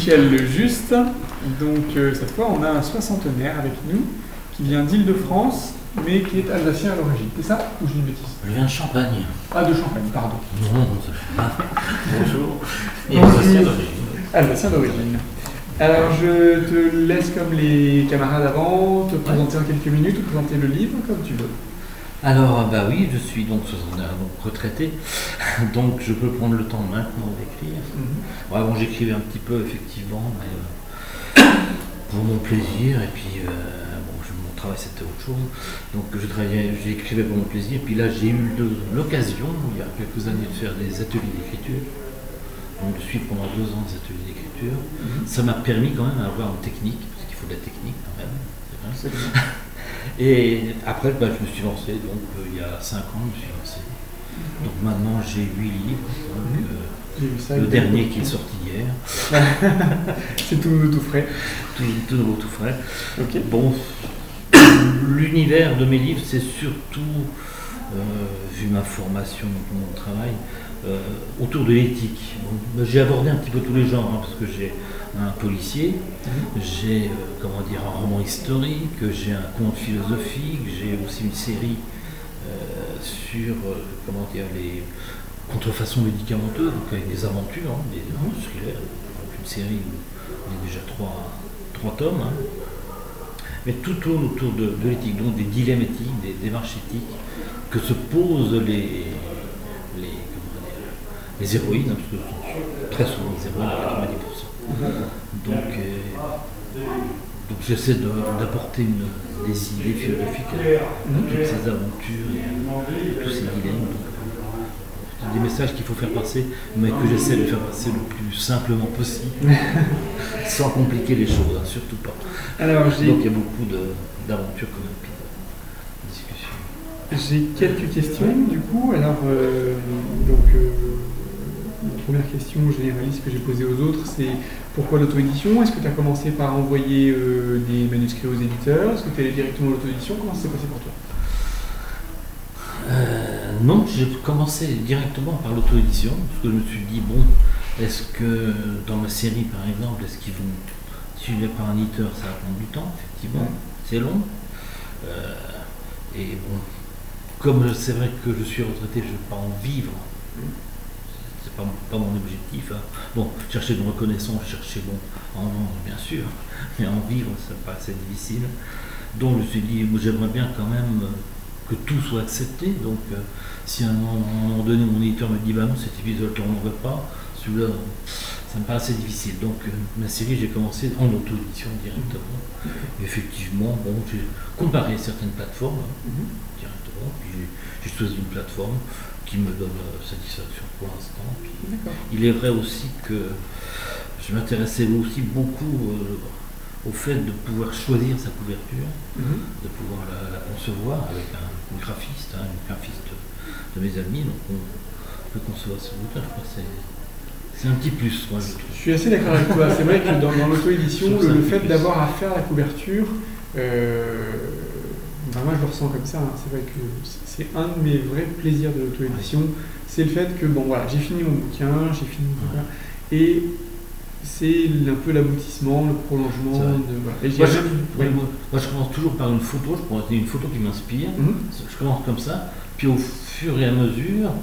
Michel Lejuste. Donc cette fois on a un soixantenaire avec nous qui vient d'Île-de-France mais qui est alsacien à l'origine. C'est ça ou je dis une bêtise? Je viens de Champagne. Ah, de Champagne, pardon. Non, ça fait pas. Bonjour. Et alsacien d'origine. Alsacien d'origine. Alors je te laisse comme les camarades avant te présenter en quelques minutes ou présenter le livre comme tu veux. Alors, bah oui, je suis donc retraité, donc je peux prendre le temps maintenant d'écrire. Ouais, bon, j'écrivais un petit peu, effectivement, mais, pour mon plaisir, et puis mon travail c'était autre chose. Donc j'écrivais pour mon plaisir, et puis là j'ai eu l'occasion, il y a quelques années, de faire des ateliers d'écriture. Donc de suivre pendant 2 ans des ateliers d'écriture. Ça m'a permis quand même d'avoir une technique, parce qu'il faut de la technique quand même, c'est vrai. Et après, je me suis lancé, donc il y a 5 ans, je me suis lancé. Donc maintenant j'ai 8 livres, donc, le dernier qui est sorti hier. C'est tout frais. Tout nouveau, tout frais. Okay. Bon, l'univers de mes livres, c'est surtout, vu ma formation, mon travail, autour de l'éthique. Bon, j'ai abordé un petit peu tous les genres, hein, parce que j'ai un policier, j'ai un roman historique, j'ai un conte philosophique, j'ai aussi une série sur les contrefaçons médicamenteuses, donc avec des aventures, hein, des thrillers, donc une série où il y a déjà 3 tomes, hein. Mais tout tourne autour de l'éthique, donc des dilemmes éthiques, des démarches éthiques que se posent les héroïnes, hein, parce que ce sont très souvent les héroïnes à 90%. Donc j'essaie d'apporter des idées philosophiques à toutes ces aventures et tous ces dilemmes. Des messages qu'il faut faire passer, mais que j'essaie de faire passer le plus simplement possible, sans compliquer les choses, hein, surtout pas. Alors, donc il y a beaucoup d'aventures quand même, de discussions. J'ai quelques questions du coup. Alors, la première question généraliste que j'ai posée aux autres, c'est pourquoi l'auto-édition? Est-ce que tu as commencé par envoyer des manuscrits aux éditeurs? Est-ce que tu es allé directement à l'auto-édition? Comment ça s'est passé pour toi? Non, j'ai commencé directement par l'auto-édition, parce que je me suis dit, bon, est-ce que dans ma série par exemple, est-ce qu'ils vont suivre par un éditeur? Ça va prendre du temps, effectivement, c'est long. Et bon, comme c'est vrai que je suis retraité, je ne veux pas en vivre. C'est pas mon objectif. Hein. Bon, chercher une reconnaissance, en vendre bien sûr, mais en vivre, ça me paraît assez difficile. Donc je me suis dit, moi j'aimerais bien quand même que tout soit accepté. Donc si à un moment donné mon éditeur me dit, bah non, cet épisode on ne veut pas, celui-là, ça me paraît assez difficile. Donc ma série, j'ai commencé en auto-édition directement. Effectivement, bon, j'ai comparé certaines plateformes directement, puis j'ai choisi une plateforme qui me donne satisfaction pour l'instant. Il est vrai aussi que je m'intéressais aussi beaucoup au fait de pouvoir choisir sa couverture, de pouvoir la concevoir avec une graphiste, une graphiste de mes amis, donc on peut concevoir ce bouquin, je crois que c'est un petit plus. Moi, je suis assez d'accord avec toi, c'est vrai que dans l'auto-édition, le fait d'avoir à faire la couverture, moi je le ressens comme ça, hein. C'est vrai que c'est un de mes vrais plaisirs de l'auto-édition, c'est le fait que bon voilà, j'ai fini mon bouquin, et c'est un peu l'aboutissement, le prolongement de. Voilà. Moi je commence toujours par une photo, je prends une photo qui m'inspire, je commence comme ça, puis au fur et à mesure,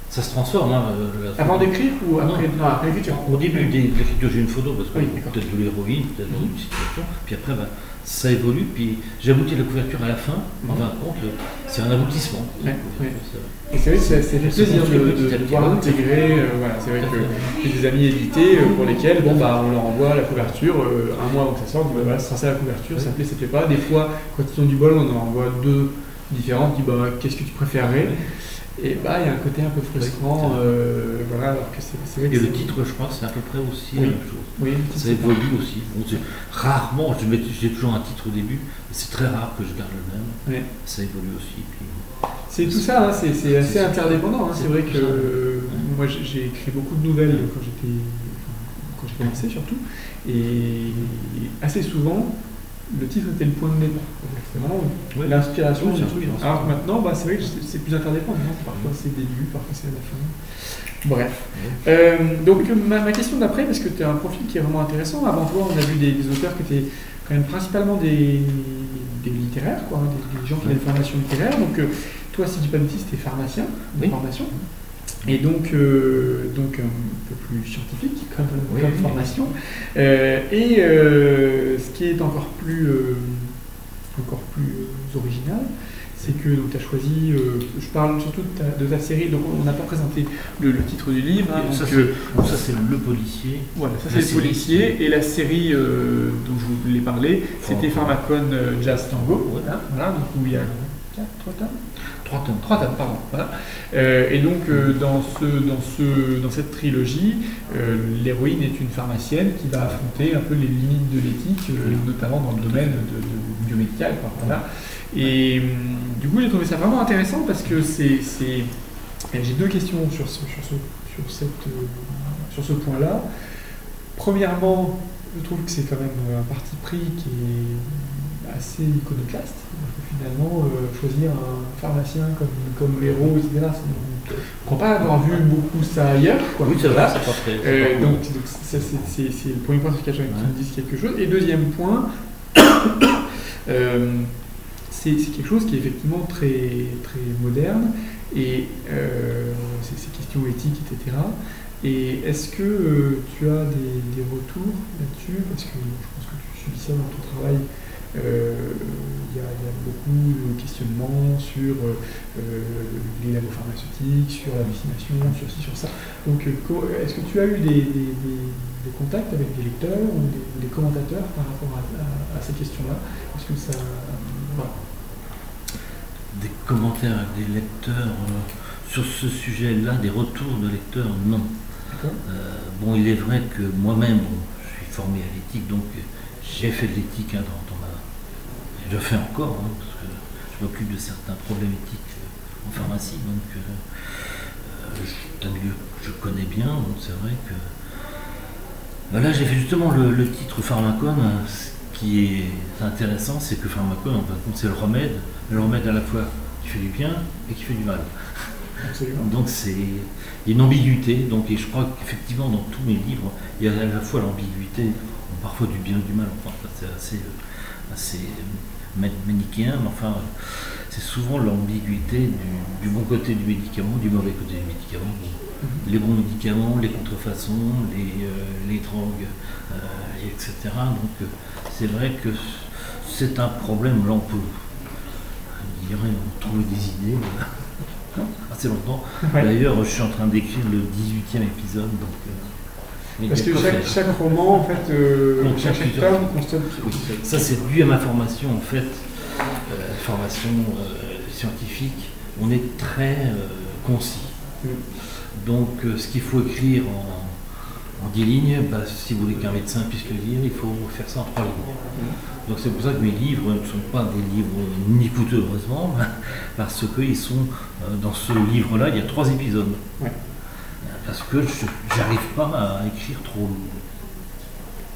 ça se transforme. Hein, avant d'écrire ou après? Non, après l'écriture. Au début de l'écriture, j'ai une photo parce que peut-être de l'héroïne, peut-être dans une situation, puis après ça évolue, puis j'aboutis à la couverture à la fin, en fin de compte, c'est un aboutissement. Et c'est vrai que ça fait plaisir de pouvoir intégrer, c'est vrai que j'ai des amis édités pour lesquels on leur envoie la couverture un mois avant que ça sorte, voilà, ça sera ça la couverture, ça plaît, ça plaît pas. Des fois, quand ils ont du bol, on en envoie 2 différentes, on dit qu'est-ce que tu préférerais? Et il y a un côté un peu frustrant, alors que c'est vrai que le titre, je crois, c'est à peu près aussi la même chose. Oui, ça évolue aussi. Bon, rarement, j'ai toujours un titre au début, mais c'est très rare que je garde le même. Ça évolue aussi. C'est tout ça, hein, c'est assez interdépendant. Hein. C'est vrai que moi j'ai écrit beaucoup de nouvelles quand j'ai commencé surtout, et assez souvent le titre était le point de départ. C'est vraiment l'inspiration du truc. Alors maintenant, bah, c'est vrai que c'est plus interdépendant. Parfois c'est le début, parfois c'est la fin. Bref. Donc ma question d'après, parce que tu as un profil qui est vraiment intéressant. Avant toi, on a vu des auteurs qui étaient quand même principalement des littéraires, quoi, des gens qui avaient une formation littéraire. Donc toi, si je dis pas de bêtises, tu es pharmacien de formation. Et donc un peu plus scientifique comme formation. Ce qui est encore plus original, c'est que tu as choisi, je parle surtout de ta série, donc on n'a pas présenté le titre du livre. Hein, ça c'est Le Policier. Voilà, ça c'est Le Policier, et la série dont je voulais parler, c'était Pharmacon Jazz Tango, voilà, donc où il y a 3 tomes, pardon. Voilà. Et donc, dans cette trilogie, l'héroïne est une pharmacienne qui va affronter un peu les limites de l'éthique, notamment dans le domaine du biomédical. Voilà. Et du coup, j'ai trouvé ça vraiment intéressant parce que j'ai deux questions sur ce point-là. Premièrement, je trouve que c'est quand même un parti pris qui est assez iconoclaste. Finalement, choisir un pharmacien comme héros, etc., je ne crois pas avoir vu beaucoup ça ailleurs. Quoi. Oui, c'est vrai, c'est pas très... donc ça, c'est le premier point sur lequel j'aimerais que tu me dises quelque chose. Et deuxième point, c'est quelque chose qui est effectivement très, très moderne, et ces questions éthiques, etc. Et est-ce que tu as des retours là-dessus? Parce que je pense que tu subis ça dans ton travail. Il y a beaucoup de questionnements sur les labos pharmaceutiques, sur la vaccination, sur ci, sur ça. Donc, est-ce que tu as eu des contacts avec des lecteurs ou des commentateurs par rapport à ces questions-là? Est-ce que ça... Voilà. Des commentaires avec des lecteurs sur ce sujet-là, des retours de lecteurs, non. Bon, il est vrai que moi-même, je suis formé à l'éthique, donc j'ai fait de l'éthique dans ma... Je le fais encore, parce que je m'occupe de certains problèmes éthiques en pharmacie, donc je connais bien, donc c'est vrai que... Là, j'ai fait justement le titre Pharmacon. Ce qui est intéressant, c'est que Pharmacon, en fin de compte, c'est le remède à la fois qui fait du bien et qui fait du mal. Absolument. Donc il y a une ambiguïté, et je crois qu'effectivement dans tous mes livres, il y a à la fois l'ambiguïté, parfois du bien et du mal, enfin c'est assez manichéen, mais enfin c'est souvent l'ambiguïté du bon côté du médicament, du mauvais côté du médicament. Les bons médicaments, les contrefaçons, les drogues, etc. Donc c'est vrai que c'est un problème, là on peut trouver des idées assez longtemps. Ouais. D'ailleurs, je suis en train d'écrire le 18e épisode. Donc, parce que chaque roman, en fait, chaque tome constate... Ça, c'est dû à ma formation, en fait, formation scientifique. On est très concis. Donc, ce qu'il faut écrire en 10 lignes, si vous voulez qu'un médecin puisse le lire, il faut faire ça en 3 lignes. Donc c'est pour ça que mes livres ne sont pas des livres ni coûteux, heureusement, parce qu'ils sont, dans ce livre-là, il y a 3 épisodes. Ouais. Parce que je n'arrive pas à écrire trop...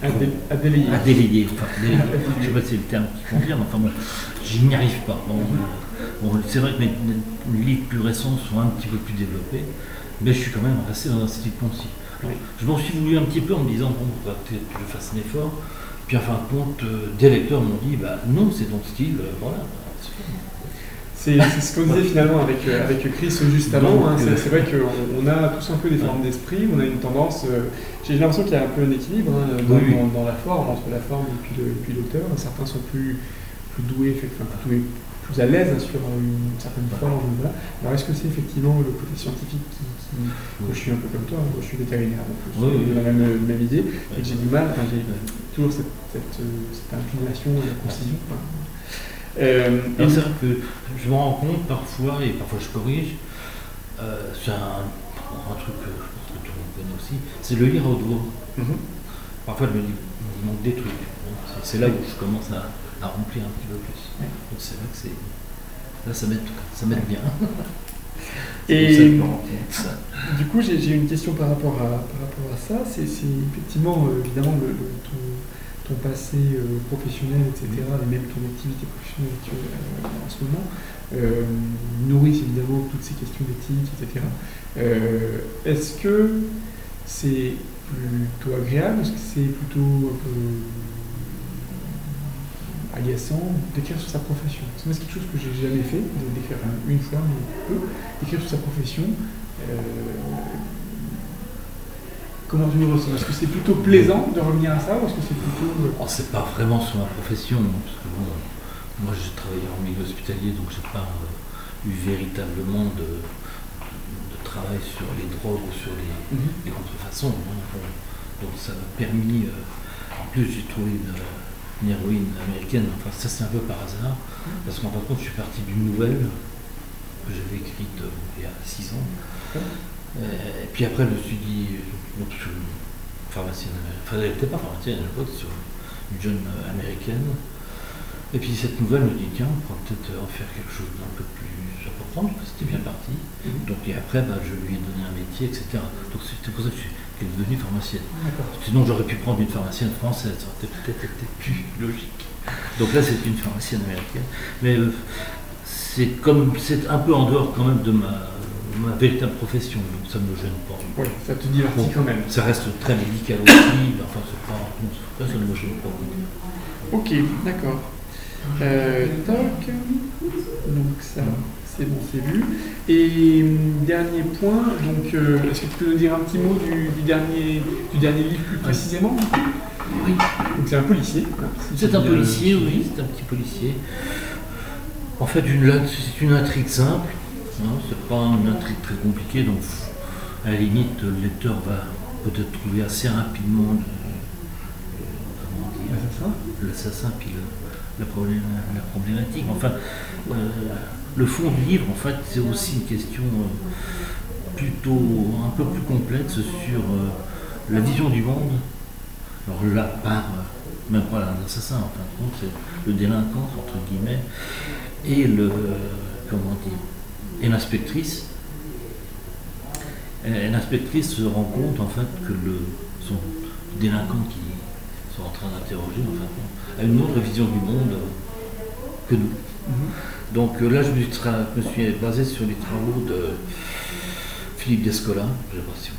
À délayer. À délayer. Enfin, délayer. Je ne sais pas si c'est le terme qui convient, mais enfin bon, je n'y arrive pas. Bon, c'est vrai que mes livres plus récents sont un petit peu plus développés, mais je suis quand même resté dans un style concis. Oui. Je m'en suis voulu un petit peu en me disant, bon, peut-être que je fasse un effort. Puis en fin de compte, des lecteurs m'ont dit, non, c'est ton style, voilà. C'est ce qu'on disait finalement avec Chris juste avant. C'est vrai qu'on a tous un peu des formes d'esprit, on a une tendance. J'ai l'impression qu'il y a un peu un équilibre dans la forme, entre la forme et puis l'auteur. Certains sont plus doués, plus à l'aise sur une certaine forme. Voilà. Alors est-ce que c'est effectivement le côté scientifique je suis un peu comme toi, je suis vétérinaire, donc j'ai la même idée, et que j'ai du mal, j'ai toujours cette inclination et la concision. C'est vrai que je me rends compte parfois, et parfois je corrige, c'est un truc que je pense que tout le monde connaît aussi, c'est le lire à haute voix. Parfois il manque des trucs. C'est là où je commence à remplir un petit peu plus. Donc c'est vrai que là ça m'aide bien. Et du coup j'ai une question par rapport à ça. C'est effectivement évidemment ton ton passé professionnel, etc., et même ton activité professionnelle en ce moment, nourrissent évidemment toutes ces questions d'éthique, etc. Est-ce que c'est plutôt agréable? Est-ce que c'est plutôt un peu agaçant d'écrire sur sa profession? C'est quelque chose que j'ai jamais fait, d'écrire une fois, mais peu, d'écrire sur sa profession. Comment tu le ressens? Est-ce que c'est plutôt plaisant de revenir à ça, ou est-ce que c'est plutôt... C'est pas vraiment sur ma profession, parce que bon, moi j'ai travaillé en milieu hospitalier, donc j'ai pas eu véritablement de travail sur les drogues ou sur les contrefaçons. Donc ça m'a permis, en plus j'ai trouvé une héroïne américaine, enfin ça c'est un peu par hasard, parce qu'en fin de compte je suis parti d'une nouvelle que j'avais écrite il y a 6 ans. Et puis après, je me suis dit, pharmacienne, enfin elle n'était pas pharmacienne à l'époque, sur une jeune américaine. Et puis cette nouvelle me dit, tiens, on pourrait peut-être en faire quelque chose d'un peu plus important, c'était bien parti. Donc et après, je lui ai donné un métier, etc. Donc c'était pour ça qu'elle est devenue pharmacienne. Sinon j'aurais pu prendre une pharmacienne française, ça aurait peut-être été plus logique. Donc là c'est une pharmacienne américaine. Mais c'est un peu en dehors quand même de ma véritable profession, donc ça ne me gêne pas. Oui, ça te divertit quand même. Ça reste très médical aussi, enfin ça ne me gêne pas. Ok, d'accord. Toc. Donc ça, c'est bon, c'est vu. Et dernier point, donc est-ce que tu peux nous dire un petit mot du dernier livre plus précisément? Oui. Donc c'est un policier. C'est un policier, oui, c'est un petit policier. En fait, c'est une intrigue simple. C'est pas une intrigue très compliquée, donc à la limite le lecteur va peut-être trouver assez rapidement l'assassin puis la problématique. Enfin, le fond du livre, en fait, c'est aussi une question plutôt un peu plus complexe sur la vision du monde. Alors là, même pas l'assassin, en fin de compte, c'est le délinquant entre guillemets et et l'inspectrice. L'inspectrice se rend compte en fait que son délinquant qui sont en train d'interroger a une autre vision du monde que nous. Donc là je me suis basé sur les travaux de Philippe Descola, je ne sais pas si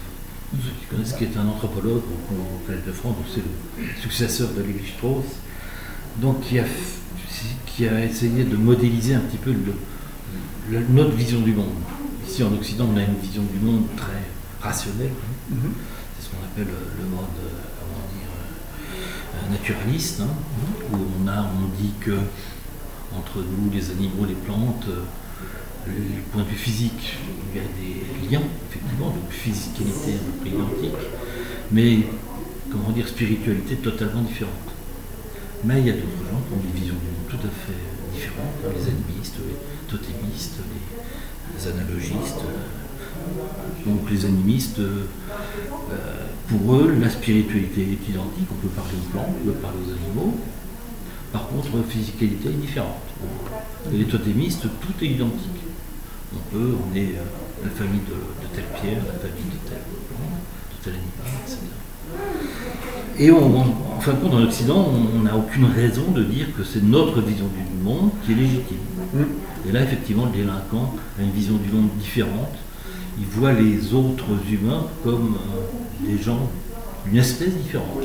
ceux qui connaissent, qui est un anthropologue au Collège de France, donc c'est le successeur de Lévi-Strauss, donc qui a essayé de modéliser un petit peu notre vision du monde. Ici en Occident, on a une vision du monde très rationnelle. C'est ce qu'on appelle le mode naturaliste, où on dit que entre nous, les animaux, les plantes, du point de vue physique, il y a des liens, effectivement, de physicalité un peu identique, mais spiritualité totalement différente. Mais il y a d'autres gens qui ont des visions du monde tout à fait différentes, les animistes, les totémistes, les analogistes. Donc les animistes, pour eux, la spiritualité est identique, on peut parler aux plantes, on peut parler aux animaux. Par contre, la physicalité est différente. Et les totémistes, tout est identique. On est la famille de telle pierre, la famille de tel animal, etc. Et en fin de compte, en Occident, on n'a aucune raison de dire que c'est notre vision du monde qui est légitime. Et là, effectivement, le délinquant a une vision du monde différente. Il voit les autres humains comme des gens d'une espèce différente.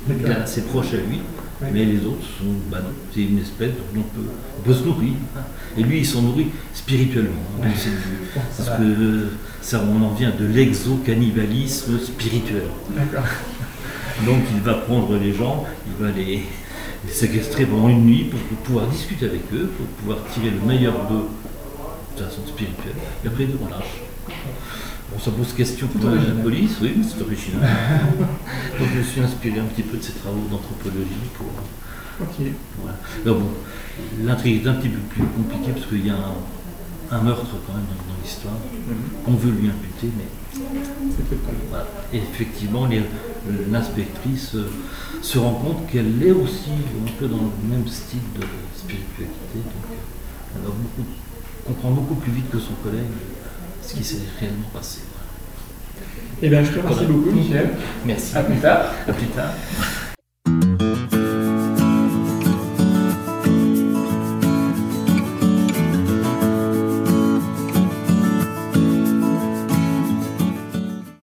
Il est assez proche à lui, mais les autres sont, c'est une espèce dont on peut se nourrir. Et lui, il s'en nourrit spirituellement. Parce que on en vient de l'exo-cannibalisme spirituel. Donc il va prendre les gens, il va les séquestrer pendant une nuit pour pouvoir discuter avec eux, pour pouvoir tirer le meilleur d'eux de façon spirituelle. Et après, on lâche. Ça pose question pour la police, oui, mais c'est original. Donc je me suis inspiré un petit peu de ces travaux d'anthropologie pour... Voilà. Alors bon, l'intrigue est un petit peu plus compliquée parce qu'il y a un meurtre quand même dans l'histoire qu'on veut lui imputer, mais voilà. Et effectivement, l'inspectrice se rend compte qu'elle est aussi un peu dans le même style de spiritualité, donc elle va comprend beaucoup plus vite que son collègue ce qui s'est réellement passé. Eh bien, je te remercie beaucoup, Michel. Merci. À plus tard. À plus tard.